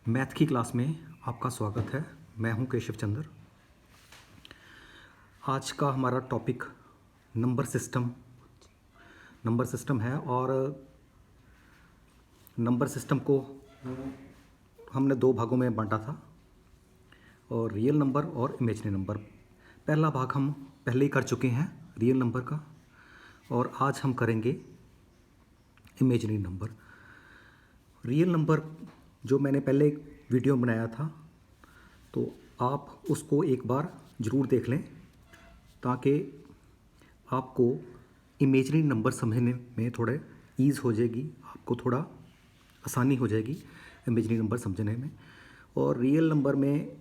Math की class में आपका स्वागत है। मैं हूं केशव चंद्र। आज का हमारा टॉपिक नंबर सिस्टम है और नंबर सिस्टम को हमने दो भागों में बांटा था, और रियल नंबर और इमेजिनरी नंबर। पहला भाग हम पहले ही कर चुके हैं रियल नंबर का, और आज हम करेंगे इमेजिनरी नंबर। रियल नंबर जो मैंने पहले एक वीडियो बनाया था, तो आप उसको एक बार ज़रूर देख लें ताकि आपको इमेजिनरी नंबर समझने में थोड़े ईज़ हो जाएगी, आपको थोड़ा आसानी हो जाएगी इमेजिनरी नंबर समझने में। और रियल नंबर में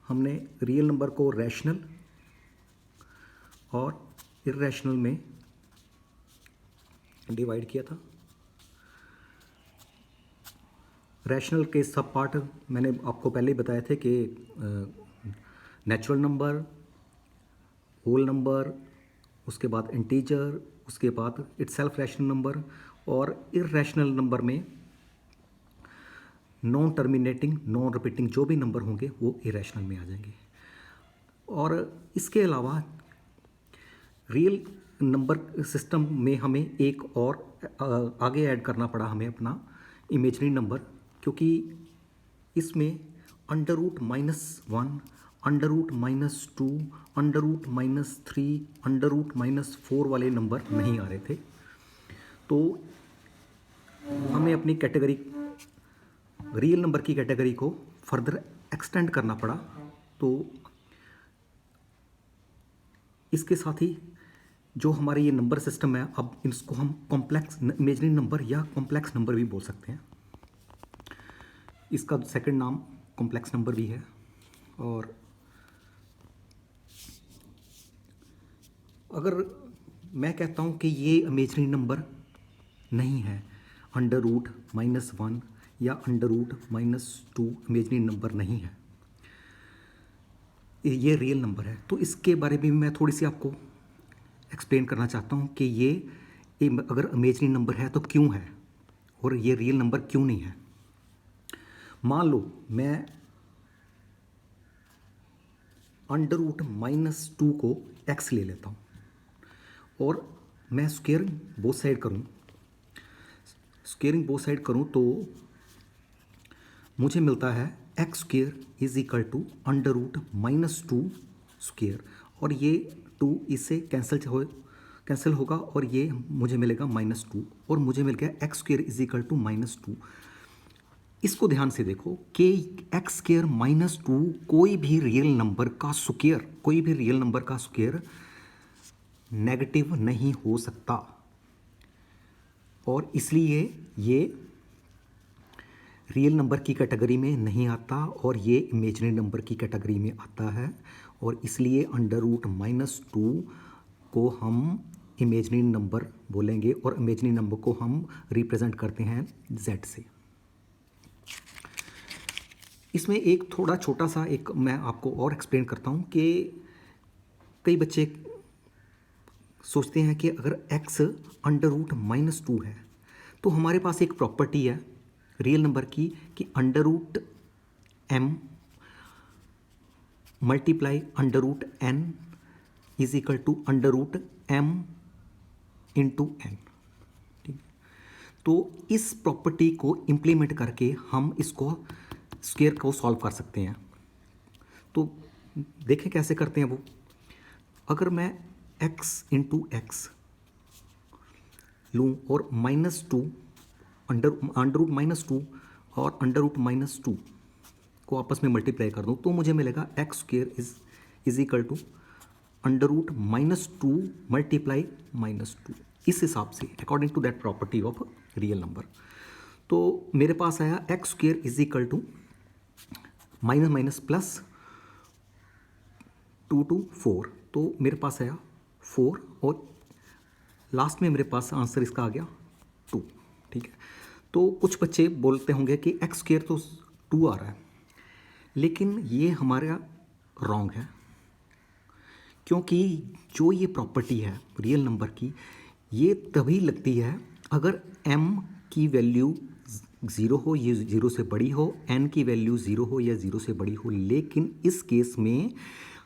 हमने रियल नंबर को रैशनल और इर्रेशनल में डिवाइड किया था। रैशनल के सब पार्ट मैंने आपको पहले ही बताए थे कि नेचुरल नंबर, होल नंबर, उसके बाद इंटीजर, उसके बाद इटसेल्फ रैशनल नंबर, और इर्रेशनल नंबर में नॉन टर्मिनेटिंग, नॉन रिपीटिंग जो भी नंबर होंगे वो इरेशनल में आ जाएंगे। और इसके अलावा रियल नंबर सिस्टम में हमें एक और आगे ऐड करना पड़ा हमें अपना इमेजिनरी नंबर, क्योंकि इसमें √-1, √-2, √-3, √-4 वाले नंबर नहीं आ रहे थे। तो हमें अपनी कैटेगरी, रियल नंबर की कैटेगरी को फर्दर एक्सटेंड करना पड़ा। तो इसके साथ ही जो हमारे ये नंबर सिस्टम है, अब इसको हम कॉम्प्लेक्स इमेजिनरी नंबर या कॉम्प्लेक्स नंबर भी बोल सकते हैं। इसका सेकंड नाम कॉम्प्लेक्स नंबर भी है। और अगर मैं कहता हूँ कि ये इमेजिनरी नंबर नहीं है, √-1 या √-2 इमेजिनरी नंबर नहीं है, ये रियल नंबर है, तो इसके बारे में मैं थोड़ी सी आपको एक्सप्लेन करना चाहता हूँ कि ये अगर इमेजिनरी नंबर है तो क्यों है और ये रियल नंबर क्यों नहीं है। मान लो मैं √-2 को x ले लेता हूँ और मैं स्क्वेयरिंग बोथ साइड करूँ तो मुझे मिलता है x² = √-2 स्क्वेयर, और ये 2 इससे कैंसिल होगा और ये मुझे मिलेगा -2, और मुझे मिल गया x² = -2। इसको ध्यान से देखो कि x² -2 कोई भी रियल नंबर का स्क्वायर नेगेटिव नहीं हो सकता, और इसलिए ये रियल नंबर की कैटेगरी में नहीं आता और ये इमेजिनरी नंबर की कैटेगरी में आता है। और इसलिए √-2 को हम इमेजिनरी नंबर बोलेंगे, और इमेजिनरी नंबर को हम रिप्रेजेंट करते हैं z से। इसमें एक थोड़ा छोटा सा एक मैं आपको और एक्सप्लेन करता हूँ कि कई बच्चे सोचते हैं कि अगर x √-2 है तो हमारे पास एक प्रॉपर्टी है रियल नंबर की कि √m multiply √n = √m × n। ठीक है, तो इस प्रॉपर्टी को इम्प्लीमेंट करके हम इसको स्क्वायर को सॉल्व कर सकते हैं। तो देखें कैसे करते हैं वो। अगर मैं x × x लूँ और -2 √-2 और √-2 को आपस में मल्टीप्लाई कर दूँ तो मुझे मिलेगा x² = √-2 मल्टीप्लाई -2। इस हिसाब से according to that property of real number, तो मेरे पास आया x² = -2 to 4, तो मेरे पास आया 4, और लास्ट में मेरे पास आंसर इसका आ गया 2। ठीक है, तो कुछ बच्चे बोलते होंगे कि x² तो 2 आ रहा है, लेकिन ये हमारा रॉन्ग है, क्योंकि जो ये प्रॉपर्टी है रियल नंबर की, ये तभी लगती है अगर m की वैल्यू ज़ीरो हो, ये ज़ीरो से बड़ी हो, एन की वैल्यू ज़ीरो हो या ज़ीरो से बड़ी हो, लेकिन इस केस में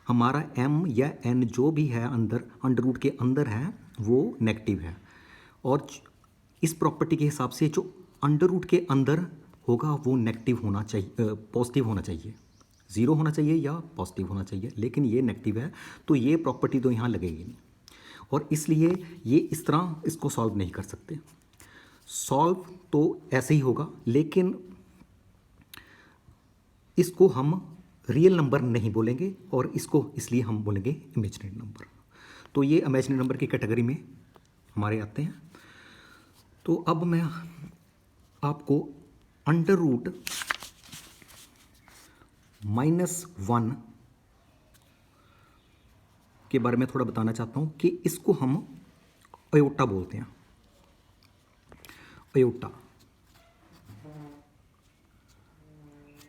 हमारा एम या एन जो भी है अंदर अंडर रूट के अंदर है वो नेगेटिव है। और इस प्रॉपर्टी के हिसाब से जो अंडर रूट के अंदर होगा वो नेगेटिव होना चाहिए, पॉजिटिव होना चाहिए, ज़ीरो होना चाहिए या पॉजिटिव होना चाहिए, लेकिन ये नेगेटिव है तो ये प्रॉपर्टी तो यहाँ लगेगी नहीं, और इसलिए ये इस तरह इसको सॉल्व नहीं कर सकते। सॉल्व तो ऐसे ही होगा, लेकिन इसको हम रियल नंबर नहीं बोलेंगे और इसको इसलिए हम बोलेंगे इमेजिनरी नंबर। तो ये इमेजिनरी नंबर की कैटेगरी में हमारे आते हैं। तो अब मैं आपको अंडर रूट -1 के बारे में थोड़ा बताना चाहता हूँ कि इसको हम अयोटा बोलते हैं। अयोटा,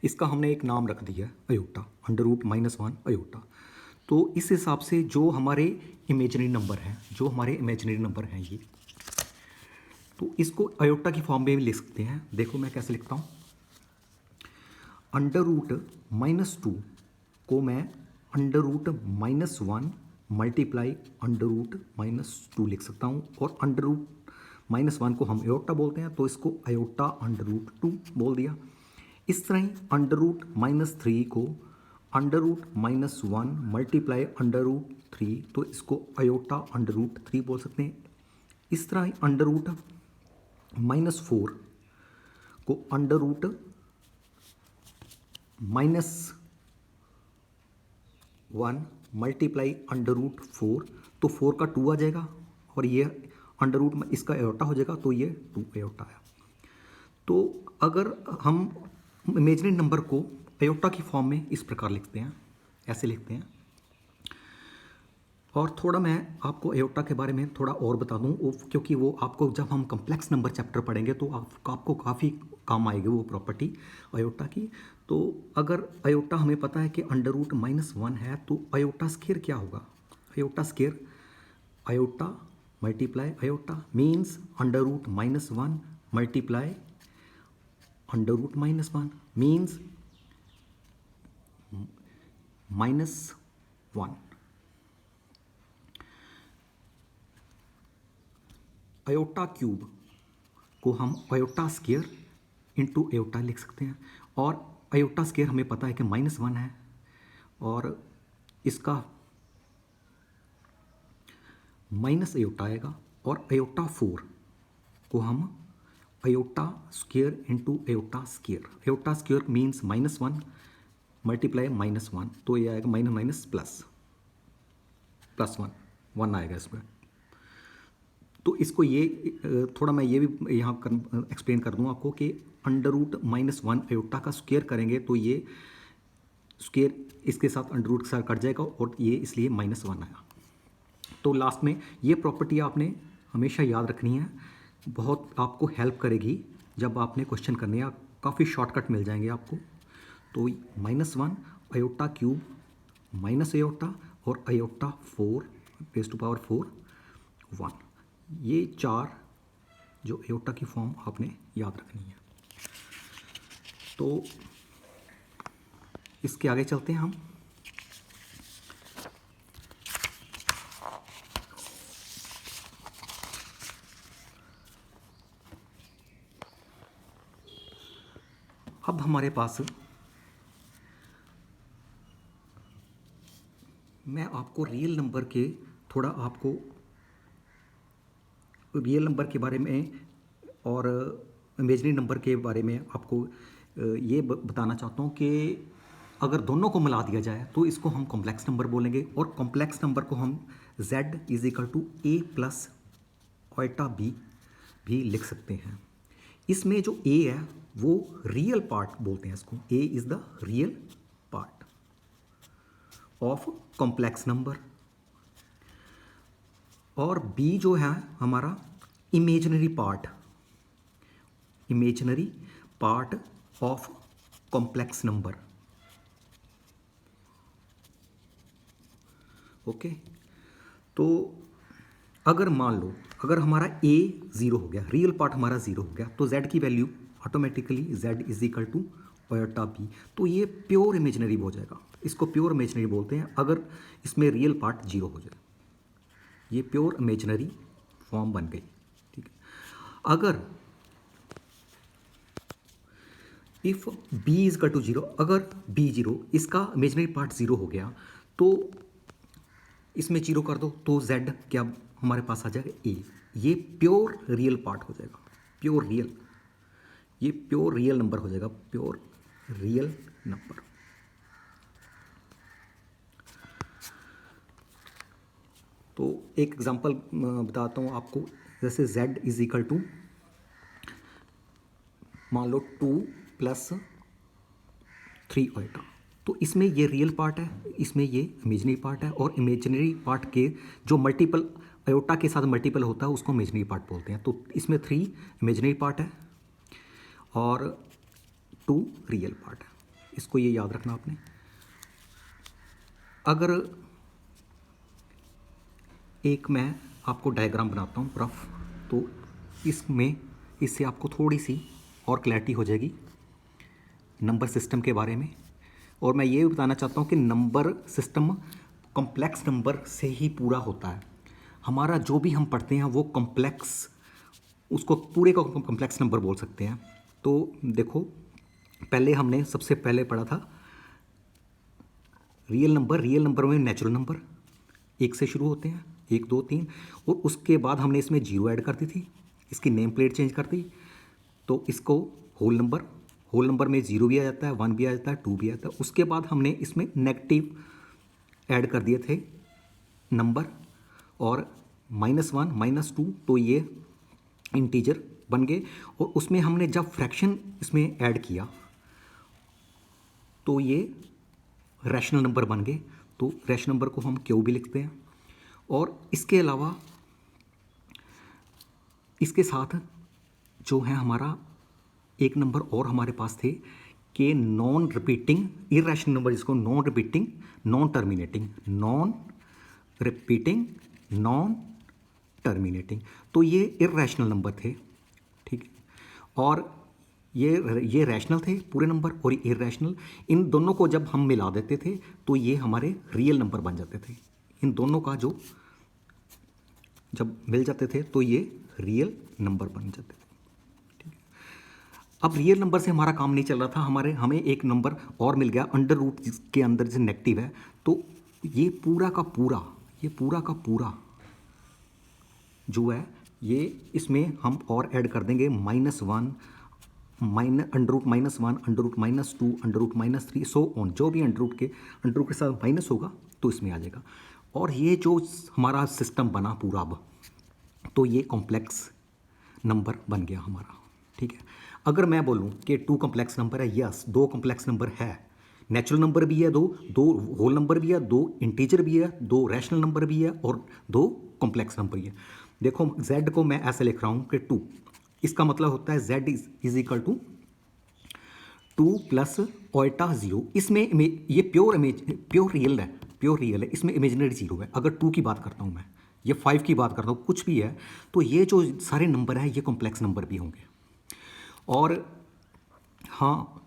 इसका हमने एक नाम रख दिया अयोटा, अंडर रूट -1 अयोटा। तो इस हिसाब से जो हमारे इमेजिनरी नंबर हैं, जो हमारे इमेजिनरी नंबर हैं ये, तो इसको अयोटा की फॉर्म में भी लिख सकते हैं। देखो मैं कैसे लिखता हूँ, अंडर रूट -2 को मैं under root -1 multiply under root -2 लिख सकता हूँ, और अंडर रूट -1 को हम अयोटा बोलते हैं तो इसको अयोटा अंडर रूट 2 बोल दिया। इस तरह ही अंडर रूट -3 को under root -1 multiply under root 3, तो इसको अयोटा अंडर रूट 3 बोल सकते हैं। इस तरह ही अंडर रूट -4 को under root -1 multiply under root 4, तो 4 का 2 आ जाएगा, और ये अंडर रूट इसका अयोटा हो जाएगा तो ये 2 अयोटा है। तो अगर हम इमेजिनरी नंबर को अयोटा की फॉर्म में इस प्रकार लिखते हैं, ऐसे लिखते हैं। और थोड़ा मैं आपको अयोटा के बारे में थोड़ा और बता दूं, क्योंकि वो आपको जब हम कम्प्लेक्स नंबर चैप्टर पढ़ेंगे तो आपको काफ़ी काम आएगी वो प्रॉपर्टी अयोटा की। तो अगर अयोटा हमें पता है कि अंडर रूट -1 है, तो अयोटा स्क्वायर क्या होगा? Iota square, iota multiply iota means under root -1 multiply under root -1 means -1। Iota cube को हम अयोटा स्क्वायर इंटू अयोटा लिख सकते हैं, और अयोटा स्क्वायर हमें पता है कि -1 है, और इसका माइनस अयोटा आएगा, और अयोटा 4 को हम iota square into iota square, iota square means -1 multiply -1, तो ये आएगा माइनस माइनस प्लस, +1 आएगा इसमें। तो इसको ये थोड़ा मैं ये भी यहाँ एक्सप्लेन कर दूँ आपको कि अंडर रूट -1 अयोटा का स्क्वायर करेंगे तो ये स्क्वायर इसके साथ अंडर रूट के साथ कट जाएगा, और ये इसलिए -1 आया। तो लास्ट में ये प्रॉपर्टी आपने हमेशा याद रखनी है, बहुत आपको हेल्प करेगी जब आपने क्वेश्चन करने हैं, काफ़ी शॉर्टकट मिल जाएंगे आपको। तो -1 अयोटा क्यूब माइनस अयोटा और अयोटा 4 1, ये 4 जो अयोटा की फॉर्म आपने याद रखनी है। तो इसके आगे चलते हैं हम। अब हमारे पास मैं आपको रियल नंबर के थोड़ा आपको रियल नंबर के बारे में और इमेजिनरी नंबर के बारे में आपको ये बताना चाहता हूँ कि अगर दोनों को मिला दिया जाए तो इसको हम कॉम्प्लेक्स नंबर बोलेंगे, और कॉम्प्लेक्स नंबर को हम z = a प्लस ओटा b भी लिख सकते हैं। इसमें जो a है वो रियल पार्ट बोलते हैं इसको, a is the real part of complex number, और b जो है हमारा imaginary part of complex number. Okay, तो अगर मान लो अगर हमारा a 0 हो गया, रियल पार्ट हमारा 0 हो गया, तो z की value automatically z is equal to iota b. तो ये प्योर इमेजनरी हो जाएगा, इसको प्योर इमेजनरी बोलते हैं अगर इसमें रियल पार्ट जीरो हो जाए। ये प्योर इमेजनरी फॉर्म बन गई, ठीक है। अगर if b is equal to zero, अगर b जीरो, इसका इमेजनरी पार्ट जीरो हो गया तो इसमें जीरो कर दो तो z क्या हमारे पास आ जाएगा a। ये प्योर रियल पार्ट हो जाएगा, प्योर रियल, ये प्योर रियल नंबर हो जाएगा, प्योर रियल नंबर। तो एक एग्जांपल बताता हूँ आपको, जैसे z इज इक्वल टू मान लो 2 + 3 आयोटा। तो इसमें ये रियल पार्ट है, इसमें ये इमेजनरी पार्ट है, और इमेजनरी पार्ट के जो मल्टीपल आयोटा के साथ मल्टीपल होता है उसको इमेजनरी पार्ट बोलते हैं। तो इसमें 3 इमेजनरी पार्ट है और 2 रियल पार्ट है, इसको ये याद रखना आपने। अगर एक मैं आपको डायग्राम बनाता हूँ रफ, तो इसमें इससे आपको थोड़ी सी और क्लैरिटी हो जाएगी नंबर सिस्टम के बारे में। और मैं ये भी बताना चाहता हूँ कि नंबर सिस्टम कॉम्प्लेक्स नंबर से ही पूरा होता है। हमारा जो भी हम पढ़ते हैं वो कॉम्प्लेक्स, उसको पूरे को कॉम्प्लेक्स नंबर बोल सकते हैं। तो देखो, पहले हमने सबसे पहले पढ़ा था रियल नंबर। रियल नंबर में नेचुरल नंबर 1 से शुरू होते हैं, 1 2 3, और उसके बाद हमने इसमें जीरो ऐड कर दी थी, इसकी नेम प्लेट चेंज कर दी, तो इसको होल नंबर, होल नंबर में 0 भी आ जाता है, 1 भी आ जाता है, 2 भी आ जाता है। उसके बाद हमने इसमें नेगेटिव ऐड कर दिए थे नंबर, और -1 -2, तो ये इंटीजर बन गए। और उसमें हमने जब फ्रैक्शन इसमें ऐड किया तो ये रैशनल नंबर बन गए। तो रैशनल नंबर को हम क्यू भी लिखते हैं। और इसके अलावा इसके साथ जो है हमारा एक नंबर और हमारे पास थे कि नॉन रिपीटिंग इररेशनल नंबर, जिसको non repeating non terminating, non repeating non terminating. तो ये इररेशनल नंबर थे, ठीक है। और ये रैशनल थे पूरे नंबर, और ये इररेशनल, इन दोनों को जब हम मिला देते थे तो ये हमारे रियल नंबर बन जाते थे। इन दोनों का जो जब मिल जाते थे तो ये रियल नंबर बन जाते थे, ठीक है। अब रियल नंबर से हमारा काम नहीं चल रहा था, हमें एक नंबर और मिल गया अंडर रूट जिसके अंदर जैसे नेगेटिव है। तो ये पूरा का पूरा जो है ये इसमें हम और ऐड कर देंगे -1 under root -1 under root -2 under root -3 so on, जो भी अंडर रूट के साथ माइनस होगा तो इसमें आ जाएगा। और ये जो हमारा सिस्टम बना पूरा, अब तो ये कॉम्प्लेक्स नंबर बन गया हमारा, ठीक है। अगर मैं बोलूँ कि 2 कॉम्प्लेक्स नंबर है, यस 2 कॉम्प्लेक्स नंबर है, नेचुरल नंबर भी है, दो होल नंबर भी है, 2 इंटीजर भी है, 2 रैशनल नंबर भी है, और 2 कॉम्प्लेक्स नंबर भी है। देखो z को मैं ऐसे लिख रहा हूँ कि 2, इसका मतलब होता है z is equal to 2 + iota 0। इसमें ये प्योर रियल है, इसमें इमेजिनरी 0 है। अगर 2 की बात करता हूँ मैं, ये 5 की बात करता हूँ, कुछ भी है, तो ये जो सारे नंबर हैं ये कॉम्प्लेक्स नंबर भी होंगे। और हाँ,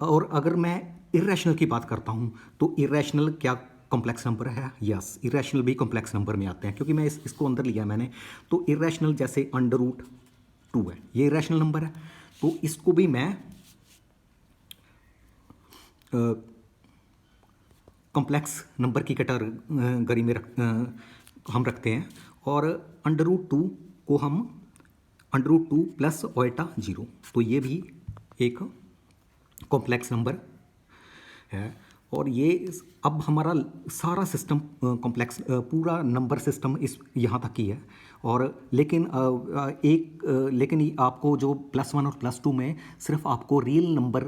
और अगर मैं इररेशनल की बात करता हूँ तो इररेशनल क्या कॉम्प्लेक्स नंबर है? यस, इररेशनल भी कॉम्प्लेक्स नंबर में आते हैं, क्योंकि मैं इसको अंदर लिया मैंने। तो इररेशनल जैसे अंडर रूट 2 है, ये इररेशनल नंबर है, तो इसको भी मैं कॉम्प्लेक्स नंबर की कैटेगरी में हम रखते हैं। और अंडर रूट 2 को हम अंडर रूट 2 + आयोटा 0, तो ये भी एक कॉम्प्लेक्स नंबर है। और ये अब हमारा सारा सिस्टम कॉम्प्लेक्स, पूरा नंबर सिस्टम इस यहाँ तक ही है। और लेकिन आपको जो +1 और +2 में सिर्फ आपको रियल नंबर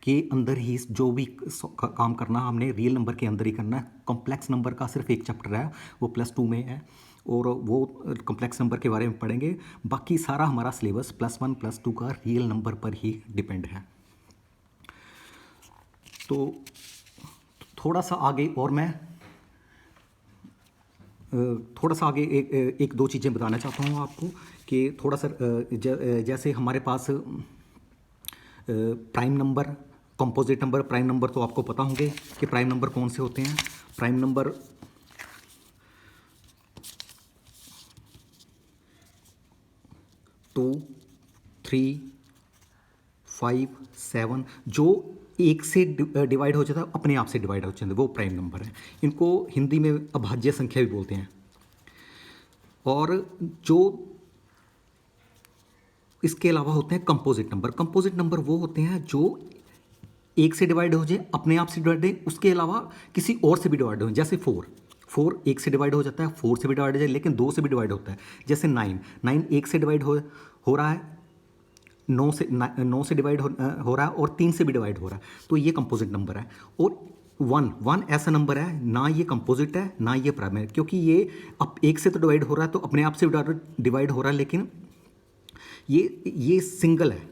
के अंदर ही जो भी काम करना, हमने रियल नंबर के अंदर ही करना है। कॉम्प्लेक्स नंबर का सिर्फ एक चैप्टर है, वो +2 में है, और वो कॉम्प्लेक्स नंबर के बारे में पढ़ेंगे। बाकी सारा हमारा सिलेबस +1 +2 का रियल नंबर पर ही डिपेंड है। तो थोड़ा सा आगे और मैं थोड़ा सा आगे एक दो चीज़ें बताना चाहता हूँ आपको, कि थोड़ा सा जैसे हमारे पास prime number, composite number. Prime number तो आपको पता होंगे कि प्राइम नंबर कौन से होते हैं। प्राइम नंबर 2, 3, 5, 7 जो एक से डिवाइड हो जाता है, अपने आप से डिवाइड हो जाते हैं, वो प्राइम नंबर है। इनको हिंदी में अभाज्य संख्या भी बोलते हैं। और जो इसके अलावा होते हैं कंपोजिट नंबर। कंपोजिट नंबर वो होते हैं जो एक से डिवाइड हो जाए, अपने आप से डिवाइड हो, उसके अलावा किसी और से भी डिवाइड हो। जैसे 4 एक से डिवाइड हो जाता है, 4 से भी डिवाइड हो जाए, लेकिन 2 से भी डिवाइड होता है। जैसे 9 एक से डिवाइड हो रहा है, 9 से डिवाइड हो रहा है, और 3 से भी डिवाइड हो रहा है, तो ये कंपोजिट नंबर है। और 1 ऐसा नंबर है, ना ये कंपोजिट है ना ये प्राइम है, क्योंकि ये अब एक से तो डिवाइड हो रहा है, तो अपने आप से डिवाइड हो रहा है, लेकिन ये सिंगल है।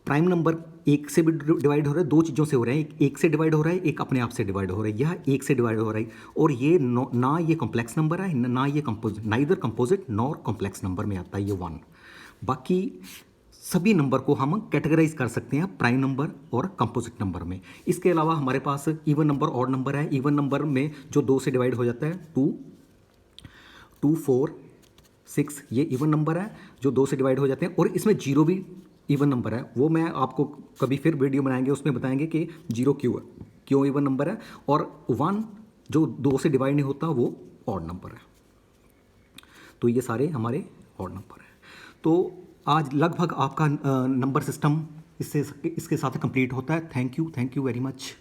प्राइम नंबर एक से भी डिवाइड हो रहा है, दो चीज़ों से हो रहा है, एक से डिवाइड हो रहा है, एक अपने आप से डिवाइड हो रहा है, यह एक से डिवाइड हो रहा है। और ये ना ये कॉम्प्लेक्स नंबर है, ना ये composite, neither composite nor complex number में आता है ये 1। बाकी सभी नंबर को हम कैटेगराइज कर सकते हैं प्राइम नंबर और कंपोजिट नंबर में। इसके अलावा हमारे पास इवन नंबर, ऑड नंबर है। इवन नंबर में जो 2 से डिवाइड हो जाता है, 2, 4, 6 ये इवन नंबर है जो 2 से डिवाइड हो जाते हैं। और इसमें 0 भी इवन नंबर है, वो मैं आपको कभी फिर वीडियो बनाएंगे, उसमें बताएंगे कि 0 क्यों इवन नंबर है। और 1 जो 2 से डिवाइड नहीं होता, वो ऑड नंबर है। तो ये सारे हमारे ऑड नंबर हैं। तो आज लगभग आपका नंबर सिस्टम इसके साथ कंप्लीट होता है। Thank you very much.